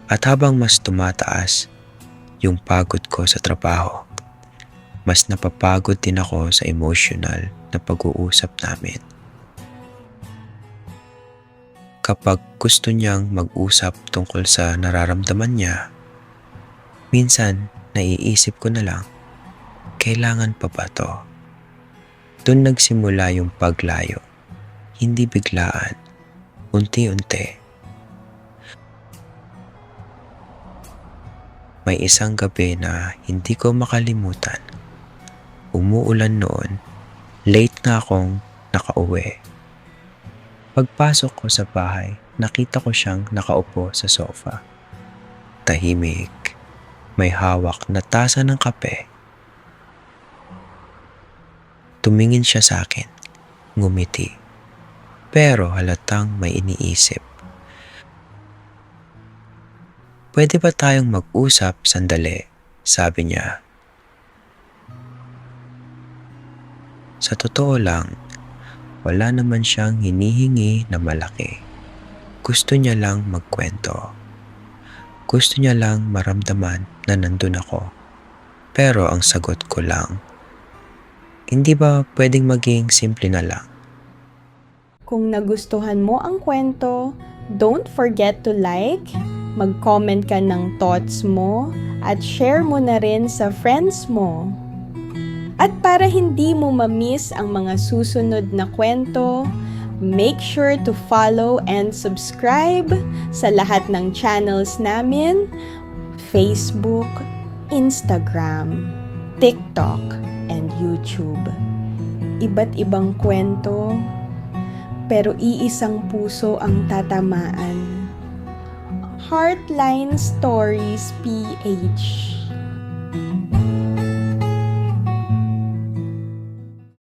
At habang mas tumataas yung pagod ko sa trabaho, mas napapagod din ako sa emotional na pag-uusap namin. Kapag gusto niyang mag-usap tungkol sa nararamdaman niya, minsan naiisip ko na lang, kailangan pa ba to? Doon nagsimula yung paglayo, hindi biglaan, unti-unti. May isang gabi na hindi ko makalimutan. Umuulan noon, late na akong nakauwi. Pagpasok ko sa bahay, nakita ko siyang nakaupo sa sofa. Tahimik, may hawak na tasa ng kape. Tumingin siya sa akin, ngumiti, pero halatang may iniisip. Pwede ba tayong mag-usap sandali? Sabi niya. Sa totoo lang, wala naman siyang hinihingi na malaki. Gusto niya lang magkwento. Gusto niya lang maramdaman na nandun ako. Pero ang sagot ko lang, hindi ba pwedeng maging simple na lang? Kung nagustuhan mo ang kwento, don't forget to like, mag-comment ka ng thoughts mo, at share mo na rin sa friends mo. At para hindi mo ma-miss ang mga susunod na kwento, make sure to follow and subscribe sa lahat ng channels namin, Facebook, Instagram, TikTok, and YouTube. Iba't ibang kwento, pero iisang puso ang tatamaan. Heartline Stories PH.